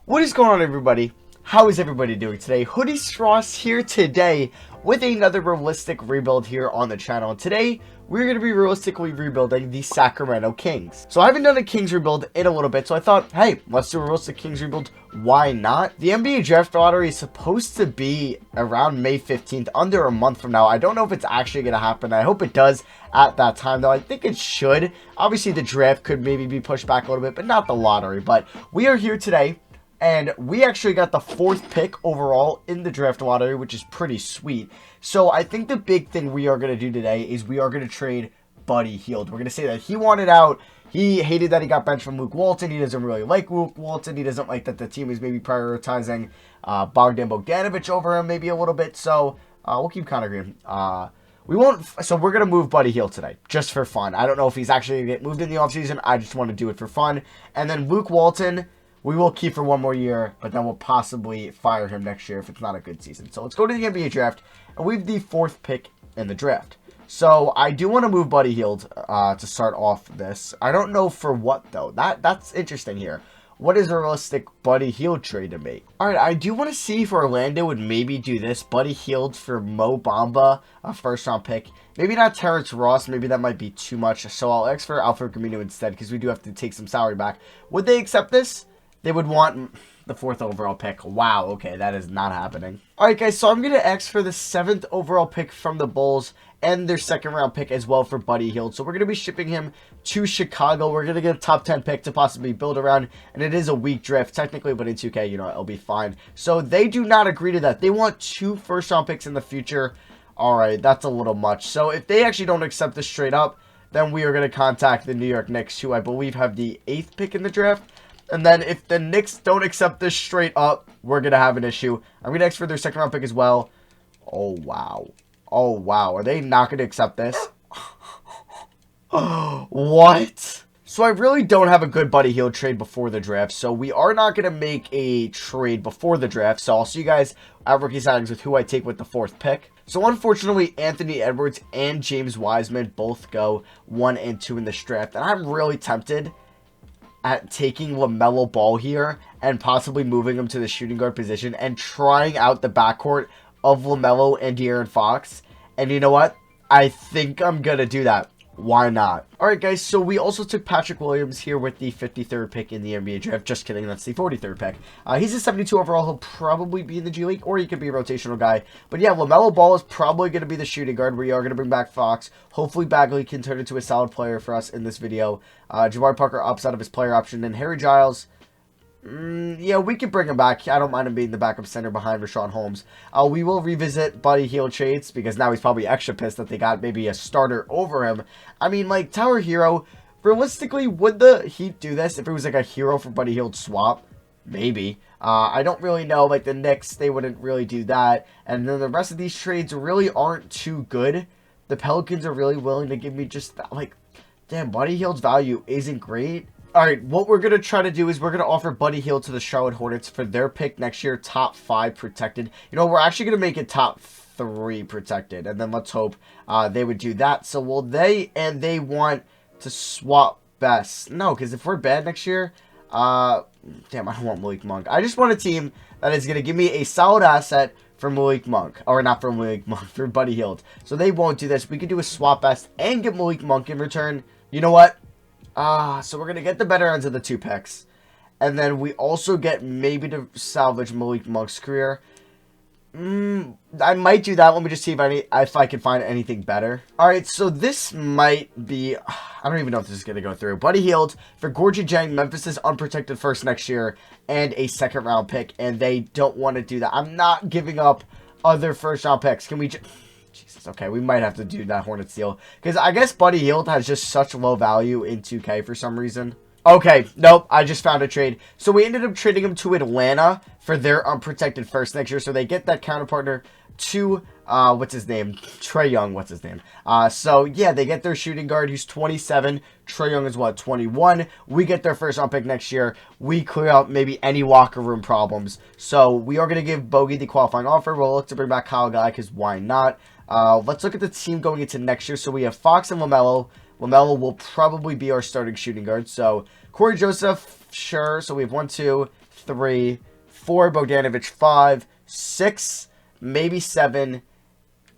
What is going on, everybody? How is everybody doing today? Hoodie Straws here today with another realistic rebuild here on the channel. And today, we're going to be realistically rebuilding the Sacramento Kings. So I haven't done a Kings rebuild in a little bit, so I thought, hey, let's do a realistic Kings rebuild. Why not? The NBA Draft Lottery is supposed to be around May 15th, under a month from now. I don't know if it's actually going to happen. I hope it does at that time, though. I think it should. Obviously, the draft could maybe be pushed back a little bit, but not the lottery. But we are here today. And we actually got the 4th pick overall in the draft lottery, which is pretty sweet. So I think the big thing we are going to do today is we are going to trade Buddy Hield. We're going to say that he wanted out. He hated that he got benched from Luke Walton. He doesn't really like Luke Walton. He doesn't like that the team is maybe prioritizing Bogdan Bogdanovic over him maybe a little bit. So we'll keep Connor Green. We won't. So we're going to move Buddy Hield today just for fun. I don't know if he's actually going to get moved in the offseason. I just want to do it for fun. And then Luke Walton, we will keep for one more year, but then we'll possibly fire him next year if it's not a good season. So let's go to the NBA draft, and we have the 4th pick in the draft. So I do want to move Buddy Hield to start off this. I don't know for what, though. That's interesting here. What is a realistic Buddy Hield trade to make? All right, I do want to see if Orlando would maybe do this. Buddy Hield for Mo Bamba, a first-round pick. Maybe not Terrence Ross. Maybe that might be too much. So I'll ask for Alfred Camino instead because we do have to take some salary back. Would they accept this? They would want the 4th overall pick. Wow, okay, that is not happening. Alright, guys, so I'm going to ask for the 7th overall pick from the Bulls and their 2nd round pick as well for Buddy Hield. So we're going to be shipping him to Chicago. We're going to get a top 10 pick to possibly build around, and it is a weak draft technically, but in 2K, you know, it'll be fine. So they do not agree to that. They want 2 first-round picks in the future. Alright, that's a little much. So if they actually don't accept this straight up, then we are going to contact the New York Knicks, who I believe have the 8th pick in the draft. And then if the Knicks don't accept this straight up, we're going to have an issue. I'm going to ask for their 2nd round pick as well. Oh, wow. Oh, wow. Are they not going to accept this? What? So I really don't have a good Buddy Hield trade before the draft. So we are not going to make a trade before the draft. So I'll see you guys at Rookie Signings with who I take with the 4th pick. So unfortunately, Anthony Edwards and James Wiseman both go 1 and 2 in this draft. And I'm really tempted at taking Lamelo Ball here and possibly moving him to the shooting guard position and trying out the backcourt of Lamelo and De'Aaron Fox. And you know what? I think I'm going to do that. Why not? Alright, guys, so we also took Patrick Williams here with the 53rd pick in the NBA draft. Just kidding, that's the 43rd pick. He's a 72 overall. He'll probably be in the G League, or he could be a rotational guy. But yeah, LaMelo Ball is probably going to be the shooting guard. We are going to bring back Fox. Hopefully, Bagley can turn into a solid player for us in this video. Jabari Parker opts out of his player option. And Harry Giles, yeah, we could bring him back. I don't mind him being the backup center behind Rashawn Holmes. We will revisit Buddy Hield trades because now he's probably extra pissed that they got maybe a starter over him. I mean, like, Tower Hero, realistically, would the Heat do this if it was like a Hero for Buddy Hield swap? Maybe. I don't really know. Like, the Knicks, they wouldn't really do that. And then the rest of these trades really aren't too good. The Pelicans are really willing to give me just, like, damn, Buddy Hield's value isn't great. Alright, what we're going to try to do is we're going to offer Buddy Hield to the Charlotte Hornets for their pick next year, top 5 protected. You know, we're actually going to make it top 3 protected, and then let's hope they would do that. So will they, and they want to swap best? No, because if we're bad next year, damn, I don't want Malik Monk. I just want a team that is going to give me a solid asset for Malik Monk, or not for Malik Monk, for Buddy Hield. So they won't do this. We could do a swap best and get Malik Monk in return. You know what? So we're going to get the better ends of the 2 picks. And then we also get maybe to salvage Malik Monk's career. I might do that. Let me just see if I can find anything better. Alright, so this might be, I don't even know if this is going to go through. Buddy Hield for Gorgie Jang, Memphis' unprotected first next year, and a 2nd round pick. And they don't want to do that. I'm not giving up other 1st round picks. Can we just... Jesus, okay, we might have to do that Hornets deal. Because I guess Buddy Hield has just such low value in 2K for some reason. Okay, nope, I just found a trade. So we ended up trading him to Atlanta for their unprotected first next year. So they get that counterpartner to, what's his name? Trae Young, what's his name? So yeah, they get their shooting guard who's 27. Trae Young is what, 21? We get their first round pick next year. We clear out maybe any locker room problems. So we are going to give Bogey the qualifying offer. We'll look to bring back Kyle Guy because why not? Let's look at the team going into next year. So we have Fox and LaMelo. LaMelo will probably be our starting shooting guard. So Corey Joseph, sure. So we have 1, 2, 3, 4, Bogdanovic 5, 6, maybe 7,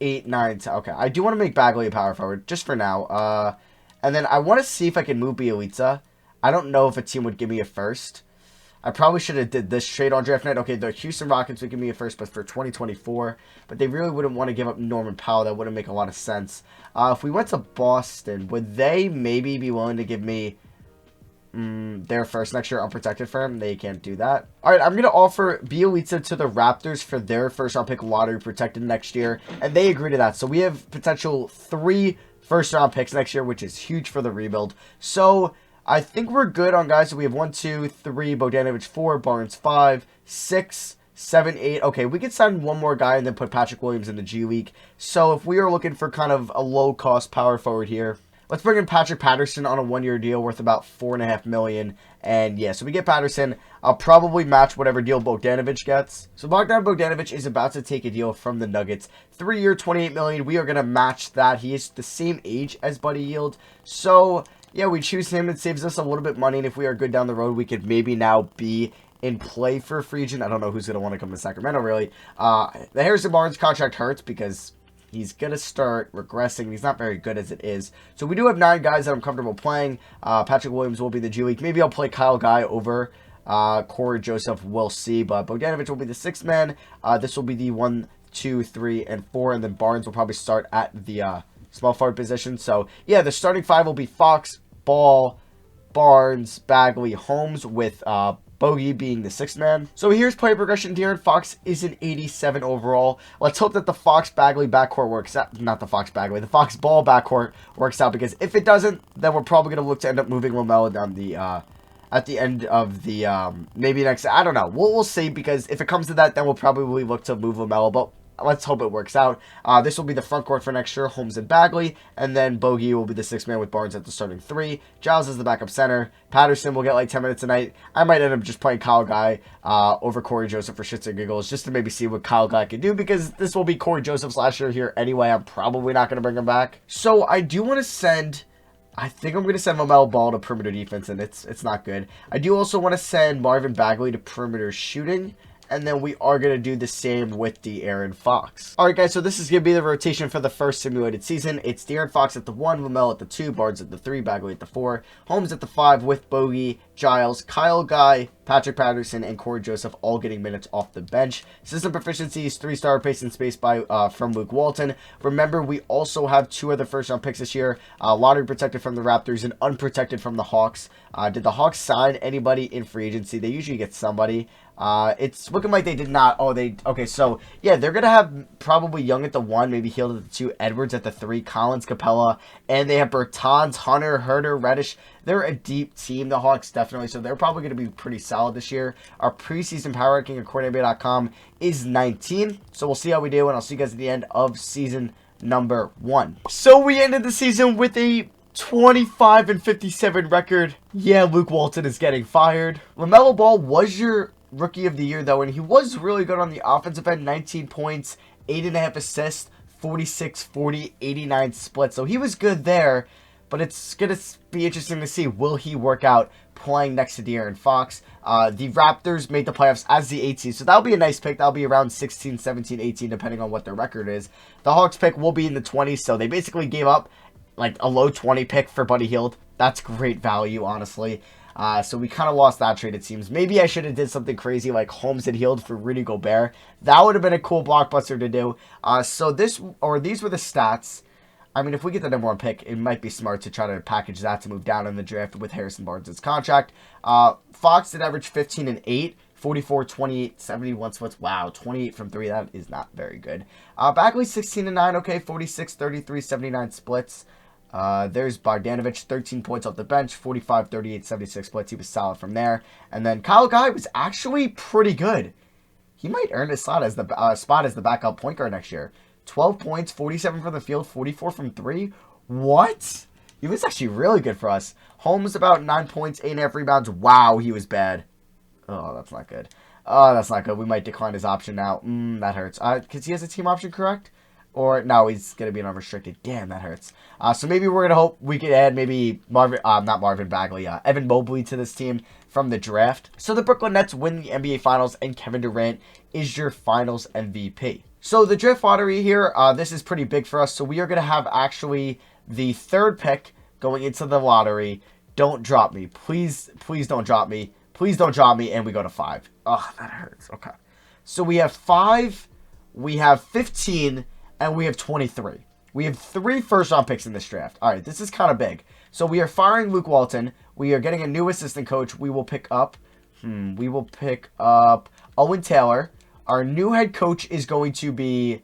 8, 9, 10. Okay, I do want to make Bagley a power forward, just for now. And then I want to see if I can move Bielitsa. I don't know if a team would give me a first. I probably should have did this trade on draft night. Okay, the Houston Rockets would give me a first, but for 2024. But they really wouldn't want to give up Norman Powell. That wouldn't make a lot of sense. If we went to Boston, would they maybe be willing to give me their first next year unprotected for him? They can't do that. All right, I'm going to offer Bielitsa to the Raptors for their first round pick lottery protected next year. And they agree to that. So we have potential 3 first round picks next year, which is huge for the rebuild. So I think we're good on guys. So we have 1, 2, 3, Bogdanovic 4, Barnes 5, 6, 7, 8. Okay, we could sign one more guy and then put Patrick Williams in the G League. So if we are looking for kind of a low-cost power forward here, let's bring in Patrick Patterson on a 1-year deal worth about $4.5 million. And yeah, so we get Patterson. I'll probably match whatever deal Bogdanovic gets. So Bogdanovic is about to take a deal from the Nuggets. 3-year, $28 million. We are going to match that. He is the same age as Buddy Hield. So yeah, we choose him. It saves us a little bit of money. And if we are good down the road, we could maybe now be in play for a free agent. I don't know who's going to want to come to Sacramento, really. The Harrison Barnes contract hurts because he's going to start regressing. He's not very good as it is. So we do have 9 guys that I'm comfortable playing. Patrick Williams will be the G League. Maybe I'll play Kyle Guy over Corey Joseph. We'll see. But Bogdanovic will be the 6th man. This will be the 1, 2, 3, and 4. And then Barnes will probably start at the small forward position. So yeah, the starting 5 will be Fox, Ball, Barnes, Bagley, Holmes, with Bogey being the 6th man. So here's player progression. De'Aaron Fox is an 87 overall. Let's hope that the Fox-Bagley backcourt works out. Not the Fox-Bagley. The Fox-Ball backcourt works out, because if it doesn't, then we're probably going to look to end up moving Lamelo down the at the end of the maybe next. I don't know. We'll see, because if it comes to that, then we'll probably look to move Lamelo. But let's hope it works out. This will be the front court for next year, Holmes and Bagley. And then Bogey will be the 6th man with Barnes at the starting 3. Giles is the backup center. Patterson will get like 10 minutes a night. I might end up just playing Kyle Guy over Corey Joseph for shits and giggles, just to maybe see what Kyle Guy can do, because this will be Corey Joseph's last year here anyway. I'm probably not going to bring him back. So I do want to send... I think I'm going to send Lamelo Ball to perimeter defense, and it's not good. I do also want to send Marvin Bagley to perimeter shooting. And then we are going to do the same with De'Aaron Fox. All right, guys, so this is going to be the rotation for the first simulated season. It's De'Aaron Fox at the 1, Lamelo at the 2, Barnes at the 3, Bagley at the 4, Holmes at the 5 with Bogey, Giles, Kyle Guy, Patrick Patterson, and Corey Joseph all getting minutes off the bench. System proficiencies, 3-star pace and space by from Luke Walton. Remember, we also have 2 other first-round picks this year. Lottery protected from the Raptors and unprotected from the Hawks. Did the Hawks sign anybody in free agency? They usually get somebody. It's looking like they did not. Oh, okay, so yeah, they're gonna have probably Young at the 1, maybe Hield at the 2, Edwards at the 3, Collins, Capella, and they have Bertans, Hunter, Herter, Reddish. They're a deep team, the Hawks, definitely, so they're probably going to be pretty solid this year. Our preseason power ranking according to NBA.com is 19, so we'll see how we do, and I'll see you guys at the end of season number 1. So we ended the season with a 25-57 record. Yeah, Luke Walton is getting fired. Lamelo Ball was your Rookie of the Year, though, and he was really good on the offensive end. 19 points, 8.5 assists, 46, 40, 89 split. So he was good there, but it's going to be interesting to see, will he work out playing next to De'Aaron Fox? The Raptors made the playoffs as the 8 seed, so that'll be a nice pick. That'll be around 16, 17, 18, depending on what their record is. The Hawks pick will be in the 20s, so they basically gave up like a low 20 pick for Buddy Hield. That's great value, honestly. So we kind of lost that trade, it seems. Maybe I should have did something crazy like Holmes and Hield for Rudy Gobert. That would have been a cool blockbuster to do. So these were the stats. I mean, if we get the number 1 pick, it might be smart to try to package that to move down in the draft with Harrison Barnes' contract. Fox did average 15 and 8, 44, 28, 71 splits. Wow, 28 from 3. That is not very good. Bagley 16 and 9. Okay, 46, 33, 79 splits. There's Bogdanovic, 13 points off the bench, 45, 38, 76 splits. He was solid from there. And then Kyle Guy was actually pretty good. He might earn his slot as the spot as the backup point guard next year. 12 points, 47 from the field, 44 from 3. What? He was actually really good for us. Holmes about 9 points, 8.5 rebounds. Wow, he was bad. Oh, that's not good. Oh, that's not good. We might decline his option now. That hurts. Because he has a team option, correct? Or, no, he's going to be an unrestricted. Damn, that hurts. So maybe we're going to hope we could add maybe not Marvin Bagley, Evan Mobley to this team from the draft. So the Brooklyn Nets win the NBA Finals, and Kevin Durant is your Finals MVP. So the draft lottery here, this is pretty big for us. So we are going to have actually the 3rd pick going into the lottery. Don't drop me. Please, please don't drop me. Please don't drop me, and we go to 5. Oh, that hurts. Okay. So we have 5, we have 15, and we have 23. We have 3 first-round picks in this draft. All right, this is kind of big. So we are firing Luke Walton. We are getting a new assistant coach. We will pick up Owen Taylor. Our new head coach is going to be,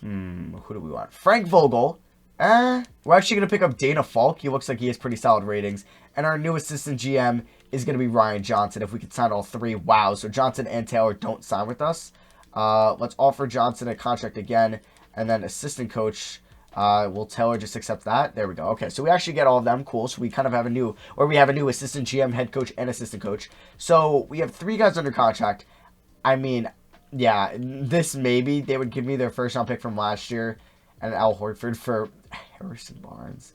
who do we want? Frank Vogel. We're actually going to pick up Dana Falk. He looks like he has pretty solid ratings. And our new assistant GM is going to be Ryan Johnson. If we could sign all 3. Wow, so Johnson and Taylor don't sign with us. Let's offer Johnson a contract again. And then assistant coach, will Taylor just accept that? There we go. Okay, so we actually get all of them. Cool. So we kind of have a new assistant GM, head coach, and assistant coach. So we have 3 guys under contract. I mean, yeah, this maybe they would give me their first round pick from last year and Al Horford for Harrison Barnes.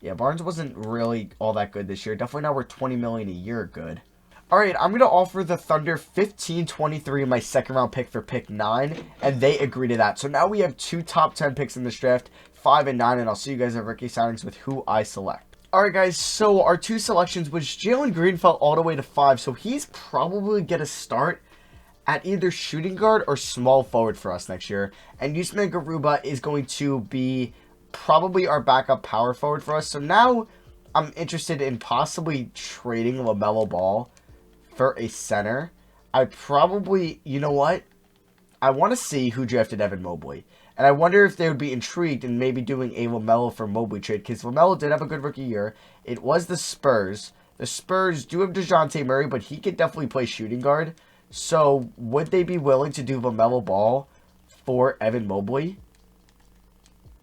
Yeah, Barnes wasn't really all that good this year. Definitely not worth $20 million a year good. All right, I'm going to offer the Thunder 15-23 my second round pick for pick 9, and they agree to that. So now we have 2 top 10 picks in this draft, 5 and 9, and I'll see you guys at Rookie Signings with who I select. All right, guys, so our 2 selections was Jalen Green fell all the way to 5, so he's probably going to start at either shooting guard or small forward for us next year. And Usman Garuba is going to be probably our backup power forward for us. So now I'm interested in possibly trading LaMelo Ball for a center. I probably, you know what? I want to see who drafted Evan Mobley. And I wonder if they would be intrigued in maybe doing a LaMelo for Mobley trade. Because LaMelo did have a good rookie year. It was the Spurs. The Spurs do have DeJounte Murray, but he could definitely play shooting guard. So, would they be willing to do LaMelo Ball for Evan Mobley?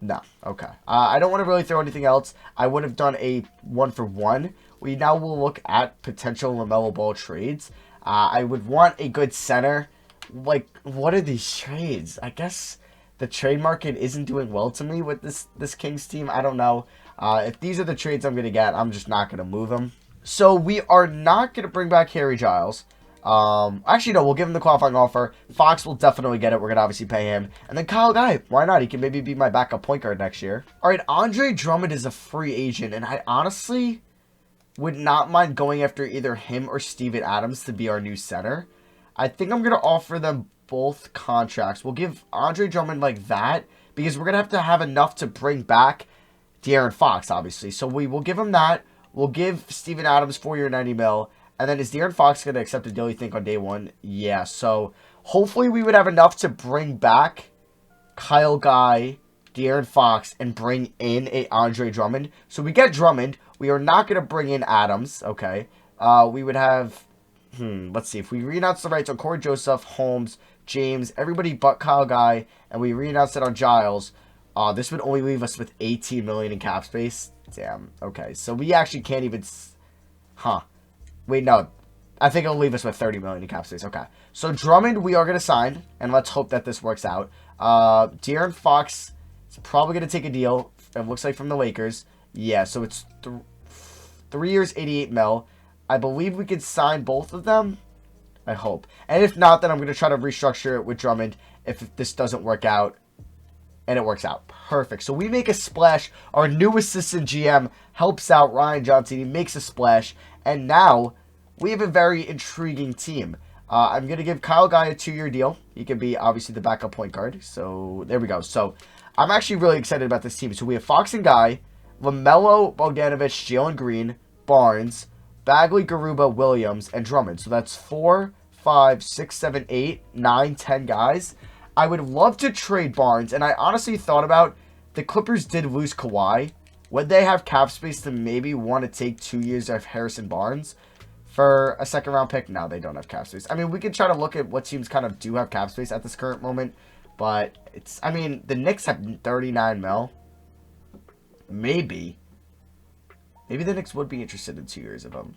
No. Okay. I don't want to really throw anything else. I would have done a 1-for-1. We now will look at potential LaMelo Ball trades. I would want a good center. Like, what are these trades? I guess the trade market isn't doing well to me with this Kings team. I don't know. If these are the trades I'm going to get, I'm just not going to move them. So, we are not going to bring back Harry Giles. Actually, no, we'll give him the qualifying offer. Fox will definitely get it. We're going to obviously pay him. And then Kyle Guy, why not? He can maybe be my backup point guard next year. All right, Andre Drummond is a free agent, and I honestly would not mind going after either him or Steven Adams to be our new center. I think I'm going to offer them both contracts. We'll give Andre Drummond like that because we're going to have enough to bring back De'Aaron Fox, obviously. So we will give him that. We'll give Steven Adams 4-year $90 million. And then is De'Aaron Fox going to accept a deal, you think, on day 1? Yeah, so hopefully we would have enough to bring back Kyle Guy, De'Aaron Fox, and bring in a Andre Drummond. So we get Drummond. We are not going to bring in Adams, okay? We would have, let's see. If we re-announce the rights on Corey Joseph, Holmes, James, everybody but Kyle Guy, and we re-announce it on Giles, this would only leave us with $18 million in cap space. Damn, okay. So we actually can't even, Wait, no. I think it'll leave us with $30 million in cap space. Okay. So, Drummond, we are going to sign. And let's hope that this works out. De'Aaron Fox is probably going to take a deal. It looks like from the Lakers. Yeah, so it's 3 years, $88 million. I believe we could sign both of them. I hope. And if not, then I'm going to try to restructure it with Drummond if this doesn't work out. And it works out. Perfect. So we make a splash. Our new assistant GM helps out Ryan Johnson. He makes a splash. And now we have a very intriguing team. I'm going to give Kyle Guy a 2-year deal. He can be obviously the backup point guard. So there we go. So I'm actually really excited about this team. So we have Fox and Guy, LaMelo, Bogdanovich, Jalen Green, Barnes, Bagley, Garuba, Williams, and Drummond. So that's 4, 5, 6, 7, 8, 9, 10 guys. I would love to trade Barnes. And I honestly thought about the Clippers did lose Kawhi. Would they have cap space to maybe want to take 2 years of Harrison Barnes for a second-round pick? No, they don't have cap space. I mean, we could try to look at what teams kind of do have cap space at this current moment. But it's, I mean, the Knicks have $39 million. Maybe. Maybe the Knicks would be interested in 2 years of them.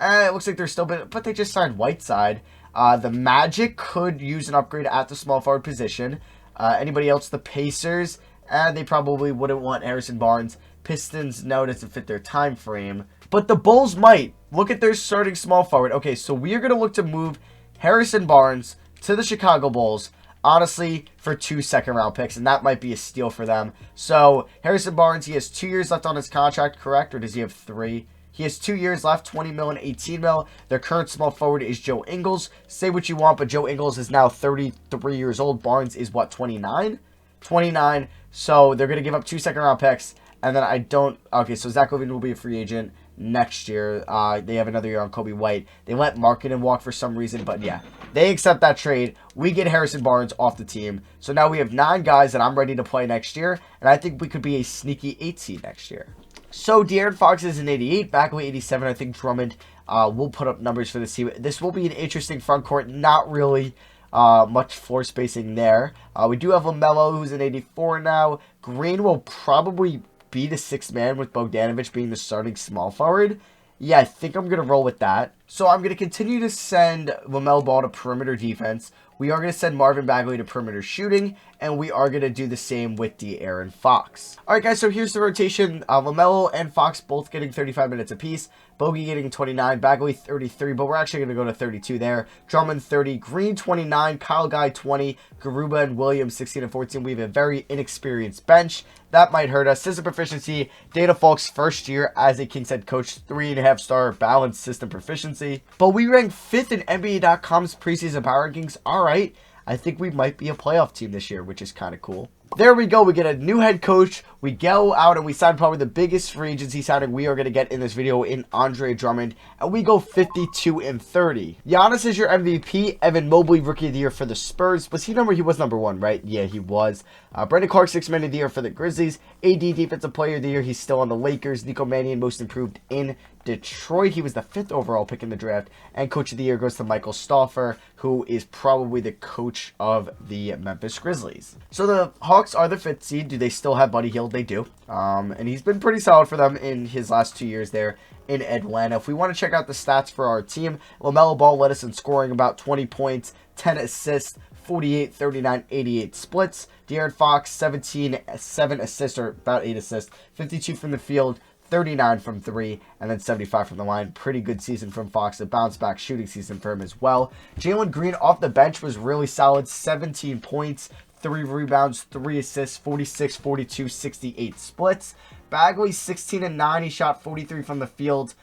It looks like they're still, but they just signed Whiteside. The Magic could use an upgrade at the small forward position. Anybody else? The Pacers, and they probably wouldn't want Harrison Barnes. Pistons, no, it doesn't fit their time frame. But the Bulls might. Look at their starting small forward. Okay, so we are going to look to move Harrison Barnes to the Chicago Bulls, honestly, for 2 second-round picks, and that might be a steal for them. So, Harrison Barnes, he has 2 years left on his contract, correct? Or does he have 3? He has 2 years left, 20 mil and 18 mil. Their current small forward is Joe Ingles. Say what you want, but Joe Ingles is now 33 years old. Barnes is, what, 29? 29. So, they're going to give up 2 second-round picks. And then I don't... Okay, so Zach LaVine will be a free agent next year. They have another year on Kobe White. They let Markkanen walk for some reason, but yeah, they accept that trade. We get Harrison Barnes off the team. So now we have 9 guys that I'm ready to play next year, and I think we could be a sneaky 8 seed next year. So De'Aaron Fox is an 88, Bagley 87. I think Drummond will put up numbers for this team. This will be an interesting front court. Not really much floor spacing there. We do have Lamelo, who's an 84 now. Green will probably be the 6th man with Bogdanovic being the starting small forward. Yeah, I think I'm going to roll with that. So I'm going to continue to send LaMelo Ball to perimeter defense. We are going to send Marvin Bagley to perimeter shooting, and we are going to do the same with De'Aaron Fox. All right, guys, so here's the rotation. LaMelo and Fox both getting 35 minutes apiece. Bogey getting 29, Bagley 33, but we're actually going to go to 32 there. Drummond 30, Green 29, Kyle Guy 20, Garuba and Williams 16 and 14. We have a very inexperienced bench. That might hurt us. System proficiency, Dana Falk's first year as a Kings head coach, 3.5-star balanced system proficiency. But we rank 5th in NBA.com's preseason power rankings. All right, I think we might be a playoff team this year, which is kind of cool. There we go. We get a new head coach. We go out and we sign probably the biggest free agency signing we are going to get in this video in Andre Drummond. And we go 52 and 30. Giannis is your MVP. Evan Mobley, Rookie of the Year for the Spurs. Was he number? He was number 1, right? Yeah, he was. Brandon Clark, 6th Man of the Year for the Grizzlies. AD, Defensive Player of the Year. He's still on the Lakers. Nico Mannion, Most Improved in Detroit. He was the 5th overall pick in the draft. And Coach of the Year goes to Michael Stauffer, who is probably the coach of the Memphis Grizzlies. So the Hawks are the 5th seed. Do they still have Buddy Hield? They do. And he's been pretty solid for them in his last 2 years there in Atlanta. If we want to check out the stats for our team, LaMelo Ball led us in scoring about 20 points, 10 assists, 48, 39, 88 splits. De'Aaron Fox, 17, 7 assists, or about 8 assists, 52 from the field, 39 from 3, and then 75 from the line. Pretty good season from Fox. A bounce-back shooting season for him as well. Jalen Green off the bench was really solid. 17 points, 3 rebounds, 3 assists, 46, 42, 68 splits. Bagley, 16 and 9. He shot 43 from the field.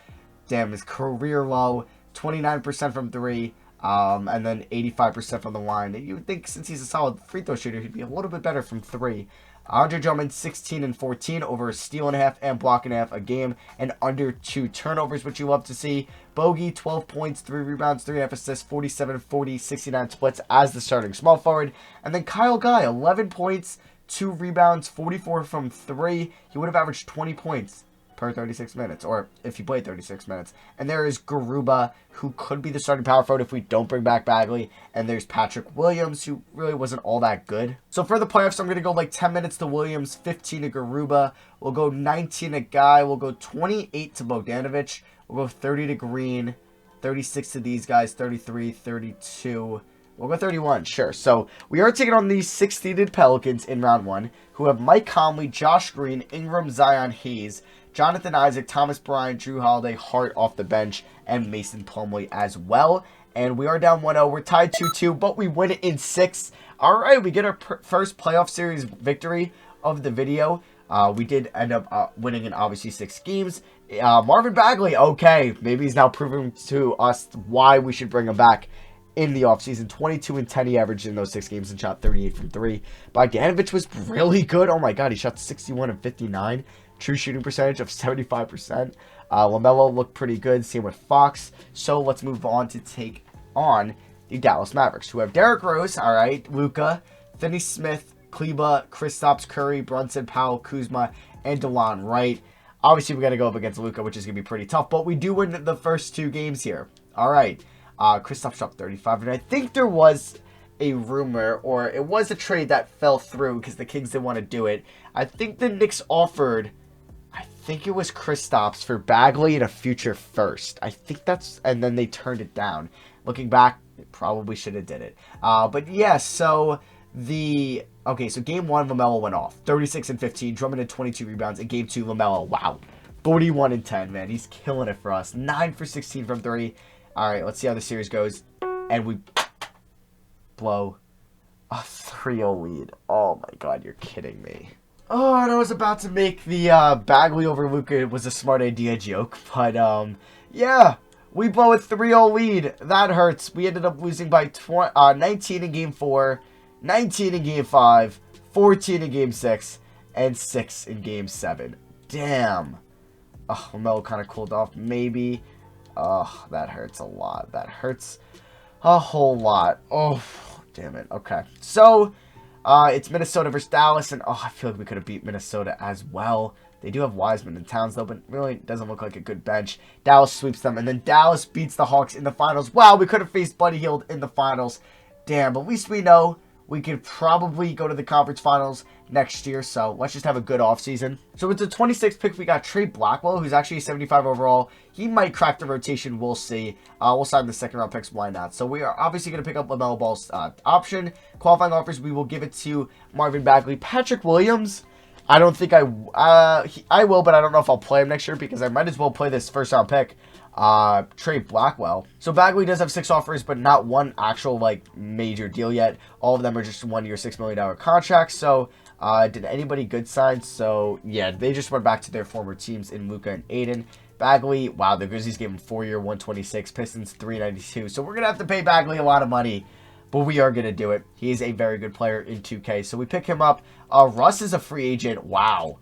Damn, his career low. 29% from 3. And then 85% from the line. You would think since he's a solid free throw shooter, he'd be a little bit better from 3. Andre Drummond, 16 and 14, over a steal and a half and block and a half a game, and under 2 turnovers, which you love to see. Bogey, 12 points, 3 rebounds, 3.5 assists, 47, 40, 69 splits as the starting small forward. And then Kyle Guy, 11 points, 2 rebounds, 44 from 3. He would have averaged 20 points per 36 minutes, or if he played 36 minutes. And there is Garuba, who could be the starting power forward if we don't bring back Bagley. And there's Patrick Williams, who really wasn't all that good. So for the playoffs, I'm going to go like 10 minutes to Williams, 15 to Garuba. We'll go 19 to Guy. We'll go 28 to Bogdanovic. We'll go 30 to Green, 36 to these guys, 33, 32. We'll go 31, sure. So we are taking on these 6-seeded Pelicans in round 1, who have Mike Conley, Josh Green, Ingram, Zion, Hayes, Jonathan Isaac, Thomas Bryant, Drew Holiday, Hart off the bench, and Mason Plumlee as well. And we are down 1-0. We're tied 2-2, but we win it in 6. All right, we get our first playoff series victory of the video. We did end up winning in obviously 6 games. Marvin Bagley, okay, maybe he's now proving to us why we should bring him back in the offseason. 22 and 10 he averaged in those 6 games and shot 38 from 3. Bogdanovic was really good. Oh my god, he shot 61 and 59. True shooting percentage of 75%. LaMelo looked pretty good. Same with Fox. So let's move on to take on the Dallas Mavericks, who have Derrick Rose, all right, Luka, Finney Smith, Kleba, Kristaps, Curry, Brunson, Powell, Kuzma, and DeLon Wright. Obviously, we got to go up against Luka, which is going to be pretty tough, but we do win the first 2 games here. All right. Kristaps shot 35, and I think there was a rumor, or it was a trade that fell through because the Kings didn't want to do it. I think the Knicks offered, I think it was Kristaps for Bagley and a future first. I think that's, and then they turned it down. Looking back, they probably should have did it. But yeah, so Okay, so game 1, Lamelo went off. 36 and 15. Drummond had 22 rebounds. In game 2, Lamelo, wow. 41 and 10, man. He's killing it for us. 9 for 16 from 3. All right, let's see how the series goes. And we blow a 3-0 lead. Oh, my God, you're kidding me. Oh, and I was about to make the Bagley over Luka was a smart idea joke. But, yeah, we blow a 3-0 lead. That hurts. We ended up losing by 19 in game 4, 19 in game 5, 14 in game 6, and 6 in game 7. Damn. Oh, Lamelo kind of cooled off, maybe. Oh, that hurts a lot. That hurts a whole lot. Oh, damn it. Okay. So, it's Minnesota versus Dallas, and I feel like we could have beat Minnesota as well. They do have Wiseman and Towns, though, but really doesn't look like a good bench. Dallas sweeps them, and then Dallas beats the Hawks in the finals. Wow, we could have faced Buddy Hield in the finals. Damn, but at least we know we could probably go to the conference finals next year, so let's just have a good offseason. So with the 26th pick, we got Trey Blackwell, who's actually a 75 overall. He might crack the rotation. We'll see. We'll sign the second-round picks. Why not? So we are obviously going to pick up LaMelo Ball's option. Qualifying offers, we will give it to Marvin Bagley. Patrick Williams, I don't think I will, but I don't know if I'll play him next year because I might as well play this first-round pick. Trey Blackwell. So Bagley does have 6 offers, but not one actual, major deal yet. All of them are just 1-year, $6 million contracts. So, did anybody good sign? So, yeah, they just went back to their former teams in Luka and Aiden. Bagley, wow, the Grizzlies gave him 4-year, 126, Pistons, 392. So, we're going to have to pay Bagley a lot of money, but we are going to do it. He is a very good player in 2K. So, we pick him up. Russ is a free agent. Wow.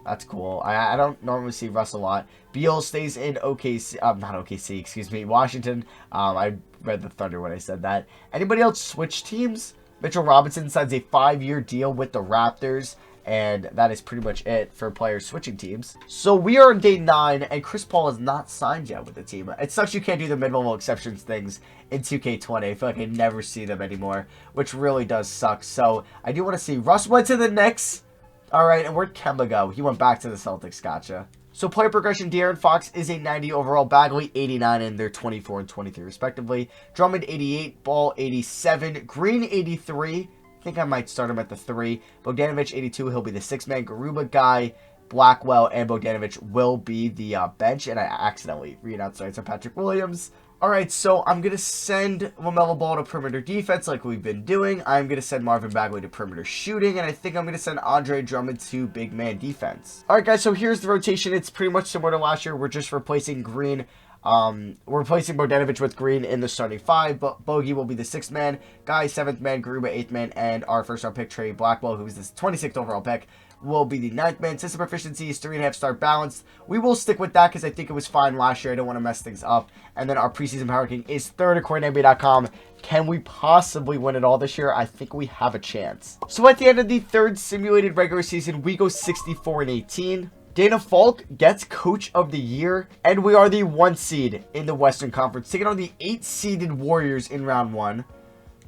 That's cool. I don't normally see Russ a lot. Beal stays in OKC. Not OKC, excuse me. Washington. I read the Thunder when I said that. Anybody else switch teams? Mitchell Robinson signs a 5-year deal with the Raptors. And that is pretty much it for players switching teams. So we are on day 9, and Chris Paul is not signed yet with the team. It sucks you can't do the mid-level exceptions things in 2K20. I feel like I never see them anymore, which really does suck. So I do want to see Russ went to the Knicks. All right, and where'd Kemba go? He went back to the Celtics. Gotcha. So player progression, De'Aaron Fox is a 90 overall, Bagley 89, and they're 24 and 23 respectively. Drummond 88, Ball 87, Green 83. I think I might start him at the 3. Bogdanovic 82, he'll be the 6-man. Garuba guy, Blackwell, and Bogdanovic will be the bench, and I accidentally read outside, so Patrick Williams. Alright, so I'm going to send LaMelo Ball to perimeter defense like we've been doing. I'm going to send Marvin Bagley to perimeter shooting. And I think I'm going to send Andre Drummond to big man defense. Alright, guys, so here's the rotation. It's pretty much similar to last year. We're just replacing Green. We're replacing Bogdanovic with Green in the starting 5. But Bogey will be the 6th man. Guy, 7th man. Garuba, 8th man. And our first-round pick, Trey Blackwell, who is the 26th overall pick, will be the 9th man. System proficiency is 3.5 star balanced. We will stick with that because I think it was fine last year. I don't want to mess things up. And then our preseason power ranking is 3rd according to NBA.com. Can we possibly win it all this year? I think we have a chance. So at the end of the 3rd simulated regular season, we go 64 and 18. Dana Falk gets Coach of the Year, and we are the 1 seed in the Western Conference, taking on the 8-seeded Warriors in round 1.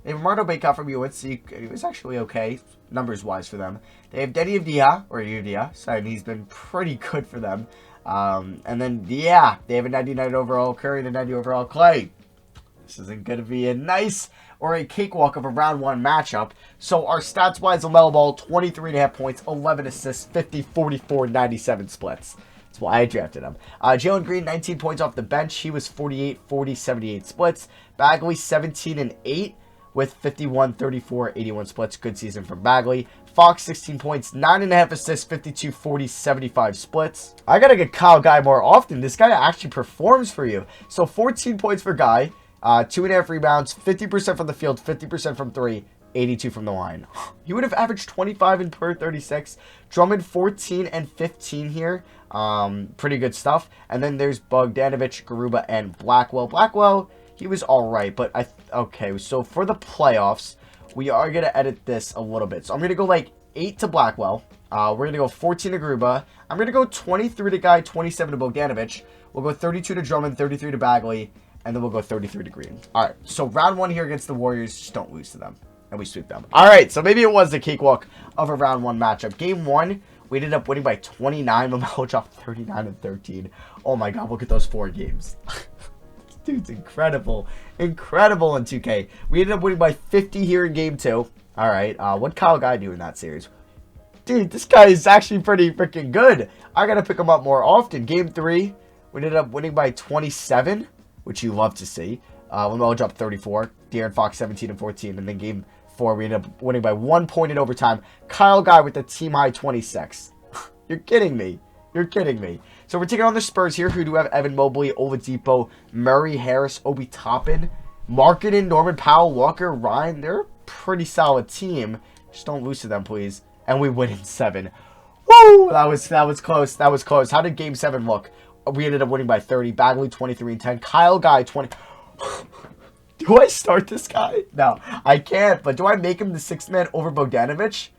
They have Mardo Bacot from UNC. He was actually okay, numbers-wise, for them. They have Denny Avdia, so he's been pretty good for them. And then, yeah, they have a 99 overall Curry and a 90 overall Clay. This isn't going to be a nice or a cakewalk of a round 1 matchup. So our stats-wise, LaMelo Ball, 23.5 points, 11 assists, 50, 44, 97 splits. That's why I drafted him. Jalen Green, 19 points off the bench. He was 48, 40, 78 splits. Bagley, 17 and 8 with 51, 34, 81 splits. Good season from Bagley. Fox, 16 points, 9.5 assists, 52, 40, 75 splits. I got to get Kyle Guy more often. This guy actually performs for you. So 14 points for Guy. 2.5 rebounds, 50% from the field, 50% from 3, 82 from the line. He would have averaged 25 in per 36. Drummond 14 and 15 here. Pretty good stuff. And then there's Bogdanovic, Garuba, and Blackwell. Blackwell, he was all right, but okay, so for the playoffs, we are going to edit this a little bit. So I'm going to go 8 to Blackwell. We're going to go 14 to Garuba. I'm going to go 23 to Guy, 27 to Bogdanovic. We'll go 32 to Drummond, 33 to Bagley. And then we'll go 33 to Green. All right, so round 1 here against the Warriors. Just don't lose to them. And we sweep them. All right, so maybe it was the cakewalk of a round 1 matchup. Game 1, we ended up winning by 29. LaMelo dropped 39 and 13. Oh, my God, look at those 4 games. Dude's incredible. Incredible in 2K. We ended up winning by 50 here in Game 2. All right. What Kyle Guy do in that series? Dude, this guy is actually pretty freaking good. I got to pick him up more often. Game 3, we ended up winning by 27, which you love to see. Lamelo dropped 34. De'Aaron Fox 17 and 14. And then game 4, we ended up winning by 1 point in overtime. Kyle Guy with the team high 26. You're kidding me. You're kidding me. So we're taking on the Spurs here, who do have Evan Mobley, Oladipo, Murray, Harris, Obi Toppin, Markkanen, Norman Powell, Walker, Ryan. They're a pretty solid team. Just don't lose to them, please. And we win in 7. Woo! That was close. That was close. How did game 7 look? We ended up winning by 30. Bagley 23 and 10. Kyle Guy 20. Do I start this guy? No, I can't. But do I make him the 6th man over Bogdanovic?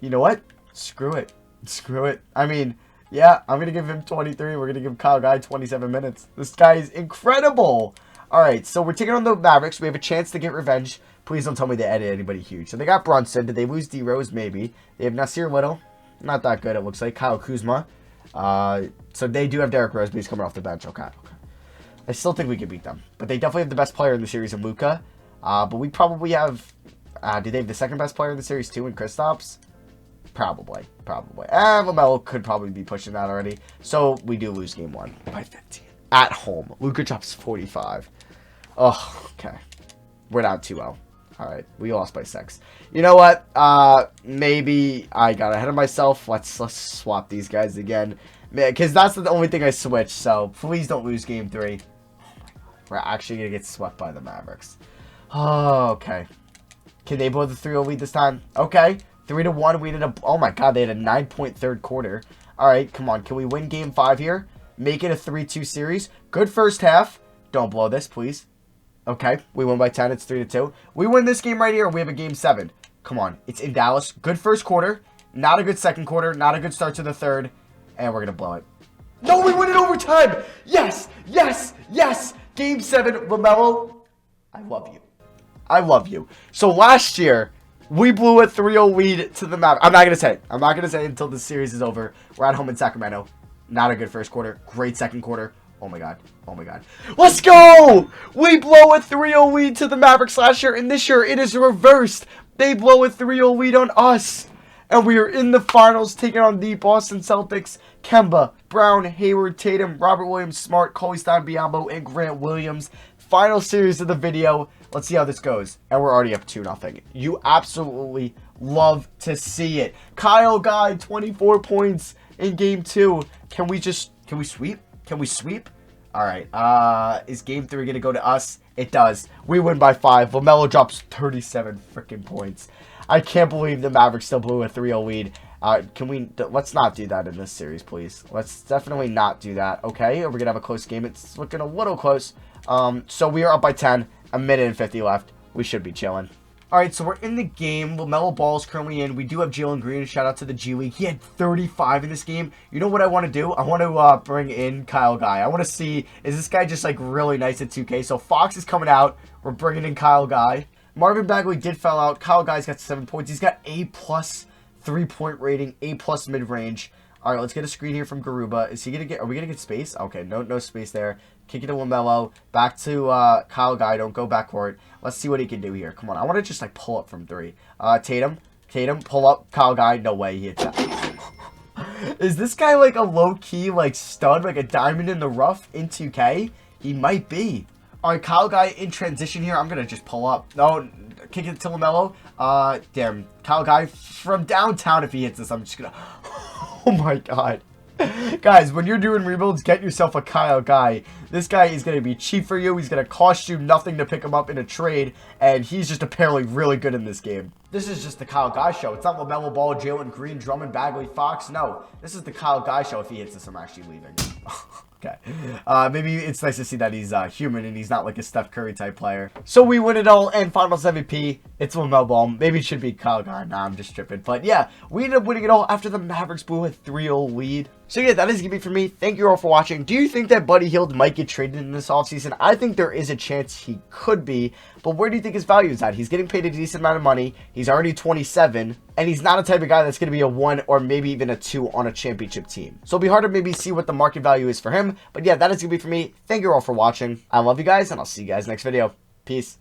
You know what? Screw it. Screw it. I mean, yeah, I'm going to give him 23. We're going to give Kyle Guy 27 minutes. This guy is incredible. All right, so we're taking on the Mavericks. We have a chance to get revenge. Please don't tell me they added anybody huge. So they got Brunson. Did they lose D-Rose? Maybe. They have Nasir Little. Not that good, it looks like. Kyle Kuzma. So they do have Derrick Rose, but he's coming off the bench. Okay. I still think we can beat them. But they definitely have the best player in the series in Luka. But we probably have... do they have the second best player in the series too in Kristaps? Probably. Lamelo could probably be pushing that already. So we do lose game 1 by 15. At home. Luka drops 45. Oh, okay. We're down 2-0. Alright, we lost by 6. You know what? Maybe I got ahead of myself. Let's swap these guys again. Because that's the only thing I switched. So please don't lose game 3. Oh my god. We're actually going to get swept by the Mavericks. Oh, okay. Can they blow the 3-0 lead this time? Okay. 3-1. We ended up... Oh my god, they had a 9-point third quarter. Alright, come on. Can we win game 5 here? Make it a 3-2 series. Good first half. Don't blow this, please. Okay, we win by 10. It's 3-2. We win this game right here, and we have a game 7. Come on. It's in Dallas. Good first quarter. Not a good second quarter. Not a good start to the third. And we're going to blow it. No, we win in overtime. Yes, yes, yes. Game 7, Lamelo. I love you. I love you. So last year, we blew a 3-0 lead to the Mavericks. I'm not going to say it. I'm not going to say it until the series is over. We're at home in Sacramento. Not a good first quarter. Great second quarter. Oh my god. Oh my god. Let's go! We blow a 3-0 lead to the Mavericks last year, and this year it is reversed. They blow a 3-0 lead on us. And we are in the finals taking on the Boston Celtics. Kemba, Brown, Hayward, Tatum, Robert Williams, Smart, Cauley-Stein, Biyombo, and Grant Williams. Final series of the video. Let's see how this goes. And we're already up 2-0. You absolutely love to see it. Kyle Guy, 24 points in game 2. Can we sweep? Can we sweep? All right. Is game 3 going to go to us? It does. We win by 5. Lamelo drops 37 freaking points. I can't believe the Mavericks still blew a 3-0 lead. Let's not do that in this series, please. Let's definitely not do that. Okay. We're going to have a close game. It's looking a little close. So we are up by 10. A minute and 50 left. We should be chilling. Alright, so we're in the game. LaMelo Ball is currently in. We do have Jalen Green. Shout out to the G League. He had 35 in this game. You know what I want to do? I want to bring in Kyle Guy. I want to see, is this guy just like really nice at 2K? So Fox is coming out. We're bringing in Kyle Guy. Marvin Bagley did foul out. Kyle Guy's got 7 points. He's got A+ 3-point rating, A+ mid-range. All right, let's get a screen here from Garuba. Is he gonna get? Are we gonna get space? Okay, no space there. Kick it to Lamelo. Back to Kyle Guy. Don't go backcourt. Let's see what he can do here. Come on, I want to just like pull up from 3. Tatum, pull up. Kyle Guy. No way, he hits that. Is this guy like a low key like stud, like a diamond in the rough in 2K? He might be. All right, Kyle Guy in transition here. I'm gonna just pull up. No, kick it to Lamelo. Damn, Kyle Guy from downtown. If he hits this, I'm just gonna. Oh my god. Guys, when you're doing rebuilds, get yourself a Kyle Guy. This guy is going to be cheap for you. He's going to cost you nothing to pick him up in a trade. And he's just apparently really good in this game. This is just the Kyle Guy show. It's not LaMelo Ball, Jalen Green, Drummond, Bagley, Fox. No, this is the Kyle Guy show. If he hits this, I'm actually leaving. Okay. Maybe it's nice to see that he's human and he's not like a Steph Curry type player. So we win it all and Finals MVP. It's LaMelo Ball. Maybe it should be Kyle Guy. Nah, I'm just tripping. But yeah, we ended up winning it all after the Mavericks blew a 3-0 lead. So yeah, that is going to be it for me. Thank you all for watching. Do you think that Buddy Hield might get traded in this offseason? I think there is a chance he could be. But where do you think his value is at? He's getting paid a decent amount of money. He's already 27. And he's not a type of guy that's going to be a 1 or maybe even a 2 on a championship team. So it'll be hard to maybe see what the market value is for him. But yeah, that is going to be it for me. Thank you all for watching. I love you guys, and I'll see you guys next video. Peace.